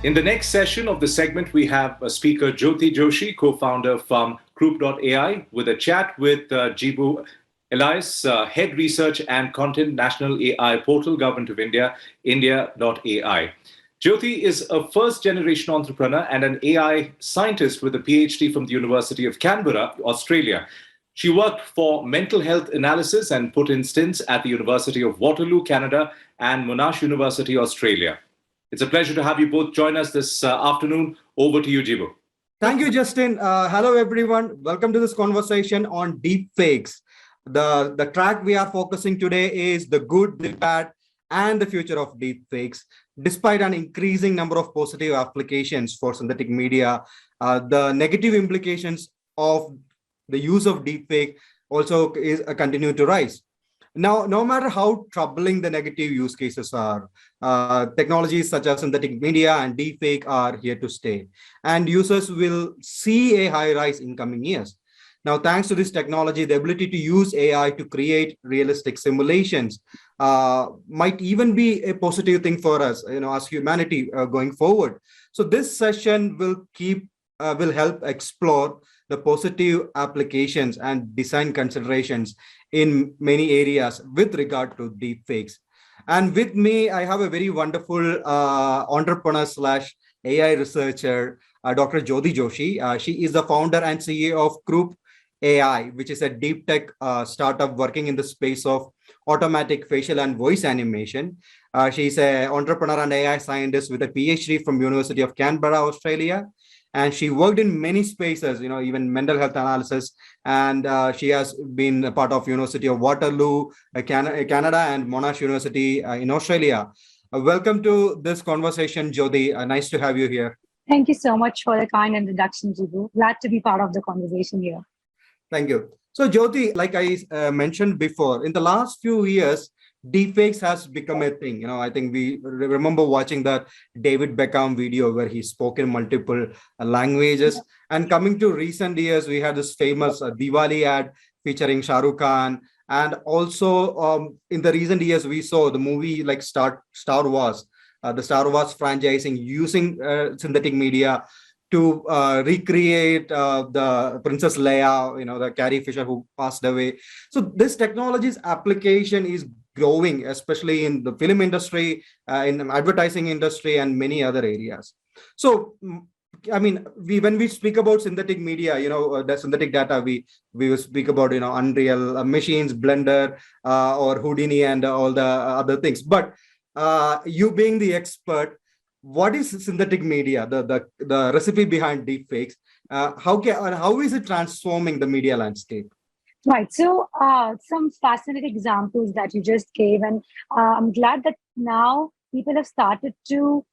In the next session of the segment, we have a speaker, Jyoti Joshi, co-founder from Kroop.ai, with a chat with Jibu Elias, Head Research and Content, National AI Portal, Government of India, INDIAai. Jyoti is a first-generation entrepreneur and an AI scientist with a PhD from the University of Canberra, Australia. She worked for mental health analysis and put in stints at the University of Waterloo, Canada, and Monash University, Australia. It's a pleasure to have you both join us this afternoon. Over to you, Jibu. Thank you, Justin. Hello, everyone. Welcome to this conversation on deepfakes. The track we are focusing today is the good, the bad, and the future of deepfakes. Despite an increasing number of positive applications for synthetic media, the negative implications of the use of deepfake also continue to rise. Now, no matter how troubling the negative use cases are, technologies such as synthetic media and deepfake are here to stay, and users will see a high rise in coming years. Now, thanks to this technology, the ability to use AI to create realistic simulations might even be a positive thing for us, as humanity going forward. So this session will help explore the positive applications and design considerations in many areas with regard to deepfakes. And with me, I have a very wonderful entrepreneur slash AI researcher, Dr. Jyoti Joshi. She is the founder and CEO of Kroop.ai, which is a deep tech startup working in the space of automatic facial and voice animation. She's an entrepreneur and AI scientist with a PhD from University of Canberra, Australia. And she worked in many spaces, even mental health analysis. And she has been a part of University of Waterloo, Canada, and Monash University in Australia. Welcome to this conversation, Jyoti. Nice to have you here. Thank you so much for the kind introduction, Jibu. Glad to be part of the conversation here. Thank you. So, Jyoti, like I mentioned before, in the last few years, deepfakes has become a thing. I think we remember watching that David Beckham video where he spoke in multiple languages. And coming to recent years, we had this famous Diwali ad featuring Shah Rukh Khan. And also in the recent years, we saw the movie like Star Wars, the Star Wars franchising using synthetic media to recreate the Princess Leia, the Carrie Fisher who passed away. So this technology's application is growing, especially in the film industry, in the advertising industry, and many other areas. So, I mean, when we speak about synthetic media, the synthetic data, we will speak about, Unreal machines, Blender, or Houdini, and all the other things. But you being the expert, what is synthetic media, the recipe behind deepfakes? How is it transforming the media landscape? Right. So some fascinating examples that you just gave. And I'm glad that now people have started to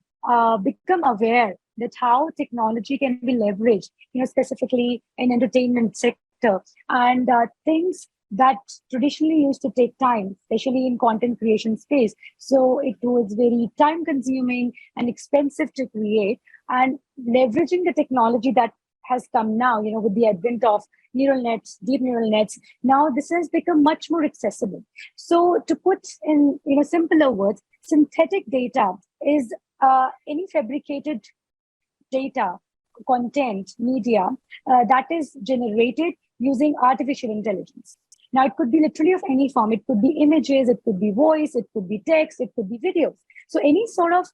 become aware that how technology can be leveraged, specifically in entertainment sector, and things that traditionally used to take time, especially in content creation space. So it was very time consuming and expensive to create, and leveraging the technology that has come now, with the advent of neural nets, deep neural nets, now this has become much more accessible. So to put in simpler words, synthetic data is any fabricated data, content, media that is generated using artificial intelligence. Now, it could be literally of any form. It could be images, it could be voice, it could be text, it could be videos. So any sort of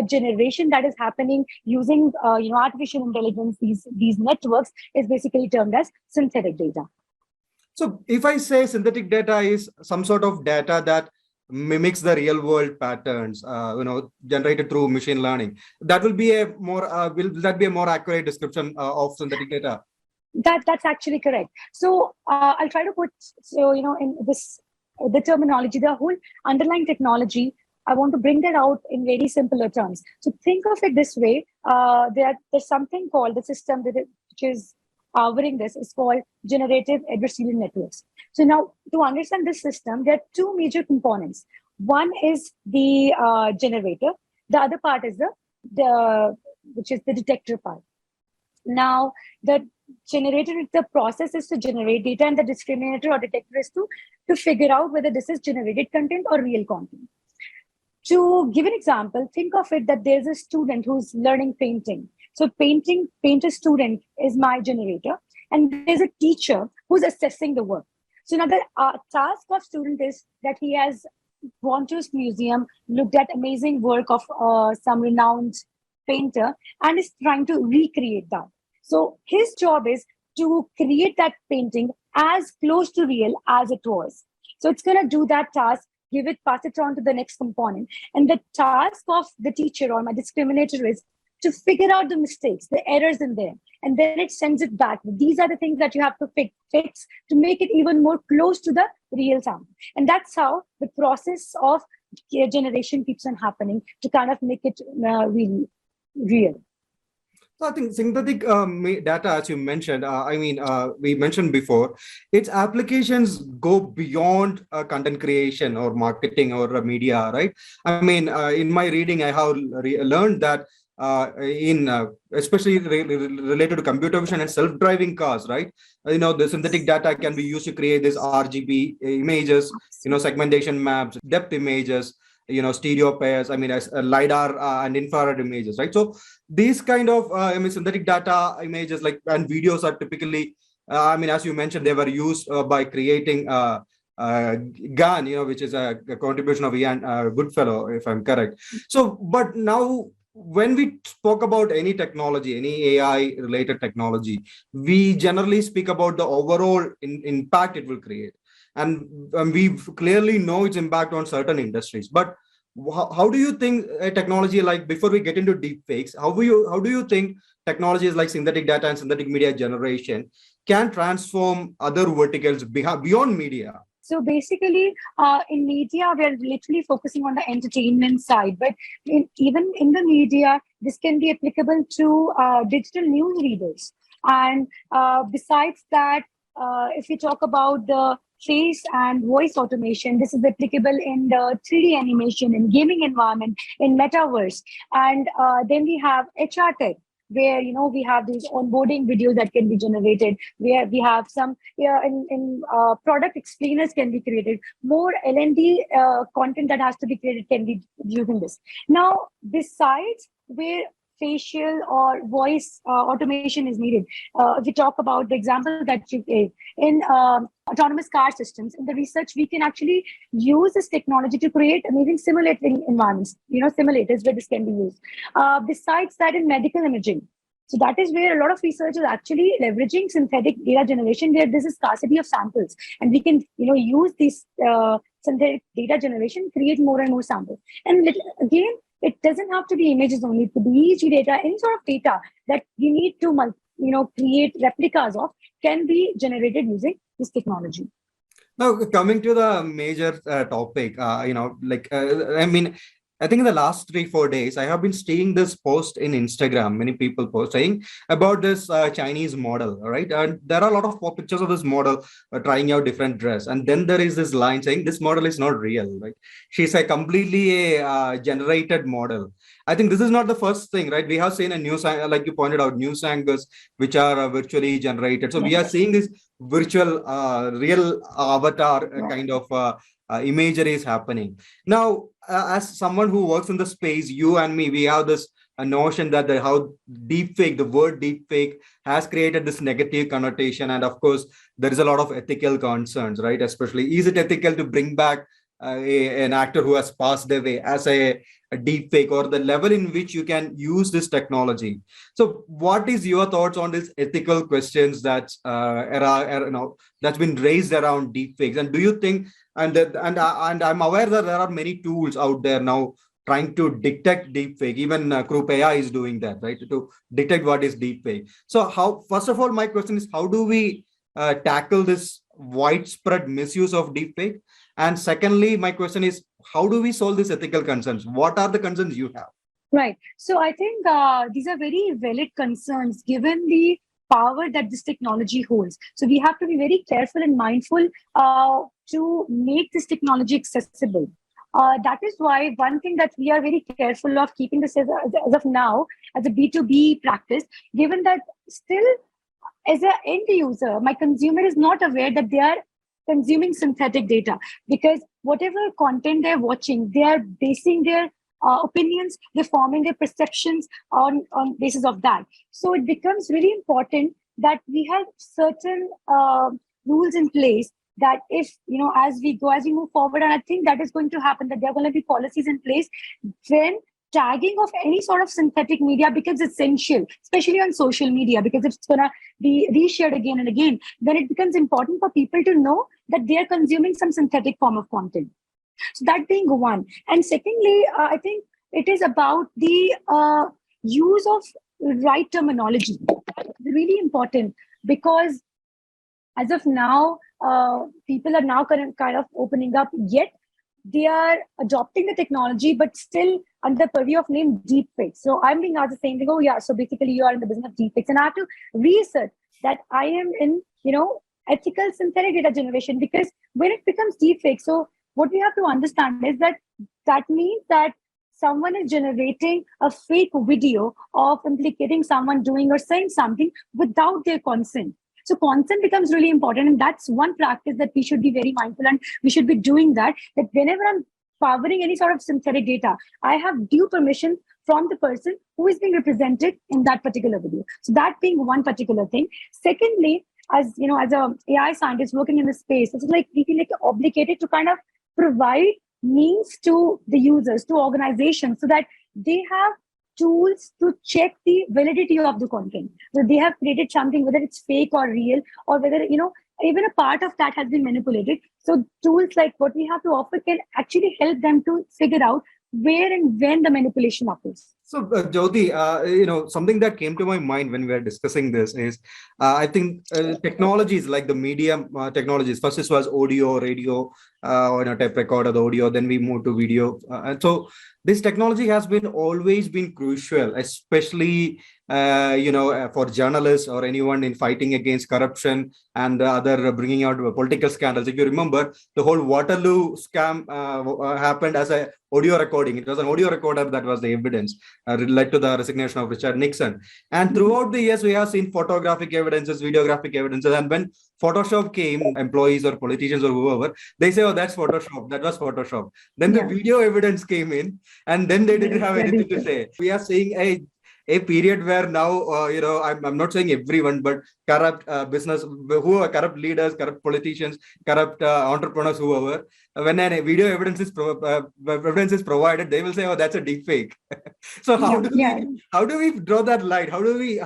generation that is happening using artificial intelligence, these networks, is basically termed as synthetic data. So if I say synthetic data is some sort of data that mimics the real world patterns, generated through machine learning, that will be a more will that be a more accurate description of synthetic data? That's actually correct. So I'll try to put, in this, the terminology, the whole underlying technology, I want to bring that out in very simpler terms. So think of it this way, there's something called the system which is powering this is called generative adversarial networks. So now to understand this system, there are two major components. One is the generator. The other part is which is the detector part. Now, the generator, the process is to generate data, and the discriminator or detector is to figure out whether this is generated content or real content. To give an example, think of it that there's a student who's learning painting. So painter student is my generator, and there's a teacher who's assessing the work. So now the task of student is that he has gone to his museum, looked at amazing work of some renowned painter, and is trying to recreate that. So his job is to create that painting as close to real as it was. So it's going to do that task, give it, pass it on to the next component. And the task of the teacher or my discriminator is to figure out the mistakes, the errors in there. And then it sends it back. These are the things that you have to fix to make it even more close to the real time. And that's how the process of generation keeps on happening to kind of make it really real. So I think synthetic data, as you mentioned, we mentioned before, its applications go beyond content creation or marketing or media, right? I mean, in my reading, I have learned that especially related to computer vision and self-driving cars, right? The synthetic data can be used to create these RGB images, segmentation maps, depth images, stereo pairs, as LiDAR and infrared images, right? So these kind of synthetic data images and videos are typically, as you mentioned, they were used by creating GAN, which is a contribution of Ian Goodfellow, if I'm correct. So, but now when we spoke about any technology, any AI related technology, we generally speak about the overall impact it will create. And we clearly know its impact on certain industries. But how do you think a technology like, before we get into deepfakes, how do you think technologies like synthetic data and synthetic media generation can transform other verticals beyond media? So basically, in media, we're literally focusing on the entertainment side. But even in the media, this can be applicable to digital news readers. And besides that, if we talk about the face and voice automation, this is applicable in the 3D animation, in gaming environment, in metaverse. And then we have HR tech, where we have these onboarding videos that can be generated, where we have some product explainers can be created, more L&D content that has to be created can be using this. Now, besides where facial or voice automation is needed, if we talk about the example that you gave in autonomous car systems, in the research, we can actually use this technology to create amazing simulating environments, simulators where this can be used. Besides that, in medical imaging, so that is where a lot of research is actually leveraging synthetic data generation, where there's a scarcity of samples, and we can use this synthetic data generation, create more and more samples. And again, it doesn't have to be images only. It could be EEG data, any sort of data that you need to create replicas of can be generated using this technology. Now, coming to the major topic, I think in the last 3-4 days, I have been seeing this post in Instagram, many people posting about this Chinese model, right? And there are a lot of pictures of this model trying out different dress. And then there is this line saying this model is not real, right? She's a completely generated model. I think this is not the first thing, right? We have seen a news, like you pointed out, news anchors, which are virtually generated. So we are seeing this virtual, real avatar kind of imagery is happening. Now, as someone who works in the space, you and me, we have this notion that how deepfake, the word deepfake has created this negative connotation. And of course, there is a lot of ethical concerns, right? Especially, is it ethical to bring back an actor who has passed away as a deepfake, or the level in which you can use this technology? So what is your thoughts on these ethical questions that's been raised around deepfakes? And do you think, and I'm aware that there are many tools out there now trying to detect deepfake. Even Kroop.ai is doing that, right? To detect what is deepfake. So first of all, my question is, how do we tackle this widespread misuse of deepfake? And secondly, my question is, how do we solve these ethical concerns? What are the concerns you have? Right. So I think these are very valid concerns given the power that this technology holds. So we have to be very careful and mindful to make this technology accessible. That is why one thing that we are very careful of keeping this as of now as a B2B practice, given that still as an end user, my consumer is not aware that they are consuming synthetic data, because whatever content they're watching, they are basing their opinions, they're forming their perceptions on basis of that. So it becomes really important that we have certain rules in place, that if, as we move forward, and I think that is going to happen, that there are going to be policies in place when tagging of any sort of synthetic media becomes essential, especially on social media, because if it's going to be reshared again and again, then it becomes important for people to know that they are consuming some synthetic form of content. So that being one. And secondly, I think it is about the use of right terminology. That's really important, because as of now, people are now kind of opening up, yet they are adopting the technology, but still under purview of name Deepfakes. So I'm being asked the same thing. Oh yeah, so basically you are in the business of Deepfakes, and I have to research that I am in, ethical synthetic data generation, because when it becomes Deepfake, so what we have to understand is that means that someone is generating a fake video of implicating someone doing or saying something without their consent. So consent becomes really important, and that's one practice that we should be very mindful, and we should be doing that whenever I'm powering any sort of synthetic data, I have due permission from the person who is being represented in that particular video. So that being one particular thing. Secondly, as a AI scientist working in the space, it's like we feel like obligated to kind of provide means to the users, to organizations, so that they have tools to check the validity of the content. So they have created something, whether it's fake or real, or whether, even a part of that has been manipulated. So tools like what we have to offer can actually help them to figure out where and when the manipulation occurs. So, Jyoti, something that came to my mind when we were discussing this is, I think technologies like the medium technologies. First, this was audio, radio, tape recorder, the audio. Then we moved to video, and so this technology has always been crucial, especially for journalists or anyone in fighting against corruption and other bringing out political scandals. If you remember, the whole Waterloo scam happened as a audio recording. It was an audio recorder that was the evidence led to the resignation of Richard Nixon. And throughout the years, we have seen photographic evidences, videographic evidences. And when Photoshop came, employees or politicians or whoever, they say, oh, that's Photoshop. That was Photoshop. Then the video evidence came in, and then they didn't have anything to say. We are seeing a period where now, I'm not saying everyone, but corrupt business, who are corrupt leaders, corrupt politicians, corrupt entrepreneurs, whoever, when a video evidence is provided, they will say, oh, that's a deep fake. So how do we draw that line? Tell me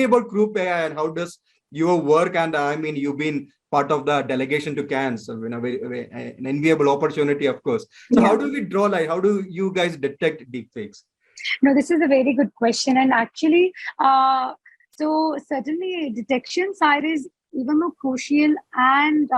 about Kroop.ai and how does your work, and you've been part of the delegation to Cannes, so, an enviable opportunity, of course. So how do we draw line? How do you guys detect deepfakes? No, this is a very good question. And actually, so certainly detection side is even more crucial, and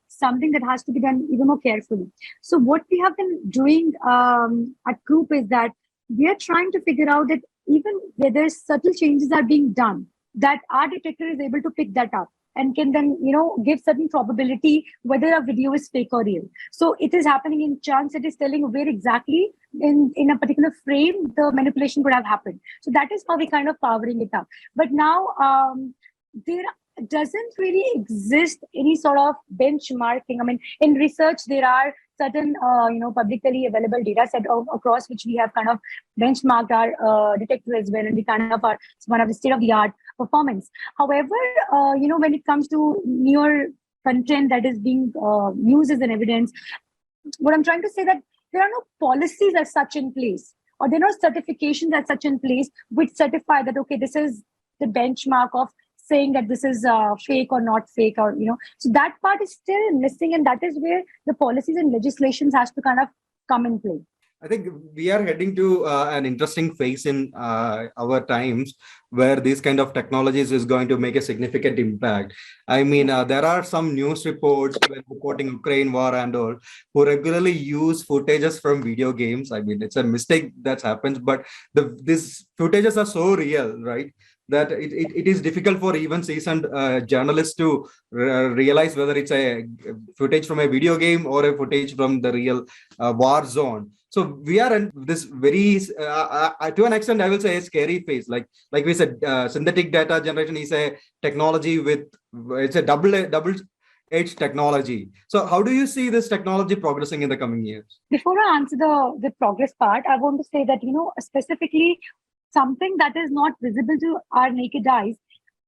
something that has to be done even more carefully. So what we have been doing at Kroop is that we are trying to figure out that even whether subtle changes are being done, that our detector is able to pick that up and can then, give certain probability whether a video is fake or real. So it is happening in chunks. It is telling where exactly in a particular frame the manipulation could have happened. So that is how we kind of powering it up. But now there doesn't really exist any sort of benchmarking. In research, there are certain, publicly available data set across which we have kind of benchmarked our detector as well, and we kind of are one of the state-of-the-art performance. However, when it comes to newer content that is being used as an evidence, what I'm trying to say that there are no policies as such in place, or there are no certifications as such in place which certify that, okay, this is the benchmark of saying that this is fake or not fake, or, so that part is still missing, and that is where the policies and legislations has to kind of come in play. I think we are heading to an interesting phase in our times where these kind of technologies is going to make a significant impact. There are some news reports reporting Ukraine war and all, who regularly use footages from video games. It's a mistake that happens, but these footages are so real, right, that it is difficult for even seasoned journalists to realize whether it's a footage from a video game or a footage from the real war zone. So we are in this very, to an extent, I will say, a scary phase. Like we said, synthetic data generation is a technology with, it's a double edge technology. So how do you see this technology progressing in the coming years? Before I answer the progress part, I want to say that, specifically something that is not visible to our naked eyes,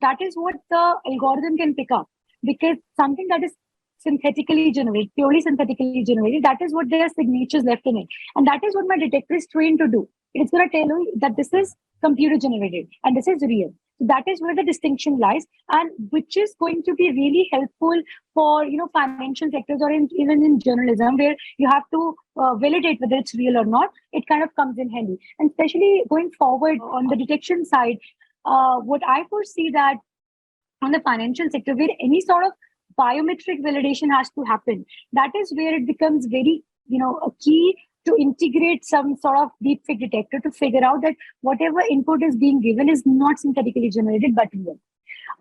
that is what the algorithm can pick up. Because something that is synthetically generated, purely synthetically generated, that is what their signatures left in it. And that is what my detector is trained to do. It's going to tell you that this is computer generated and this is real. So that is where the distinction lies, and which is going to be really helpful for financial sectors or even in journalism, where you have to validate whether it's real or not. It kind of comes in handy, and especially going forward on the detection side, what I foresee that on the financial sector, where any sort of biometric validation has to happen, that is where it becomes very a key to integrate some sort of deepfake detector to figure out that whatever input is being given is not synthetically generated but real.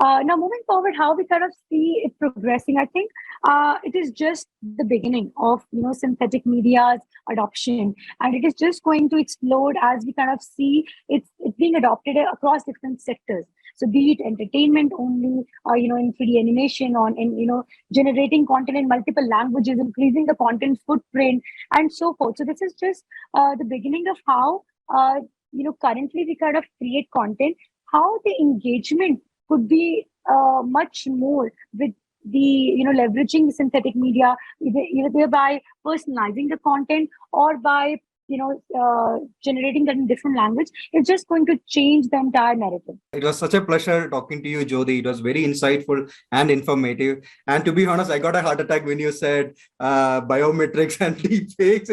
Now, moving forward, how we kind of see it progressing, I think it is just the beginning of synthetic media's adoption, and it is just going to explode as we kind of see it being adopted across different sectors. So, be it entertainment only, in 3D animation, generating content in multiple languages, increasing the content footprint, and so forth. So, this is just the beginning of how currently we kind of create content, how the engagement could be much more with the leveraging synthetic media, either by personalizing the content or by generating that in different language. It's just going to change the entire narrative. It was such a pleasure talking to you, Jyoti. It was very insightful and informative. And to be honest, I got a heart attack when you said biometrics and deepfakes.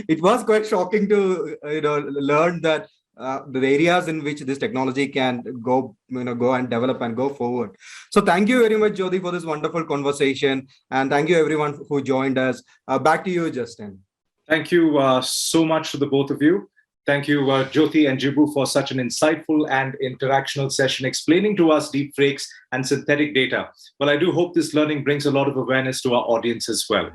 It was quite shocking to learn that the areas in which this technology can go and develop and go forward. So thank you very much, Jyoti, for this wonderful conversation, and thank you everyone who joined us. Back to you, Justin. Thank you so much to the both of you. Thank you, Jyoti and Jibu, for such an insightful and interactional session explaining to us deepfakes and synthetic data. Well, I do hope this learning brings a lot of awareness to our audience as well.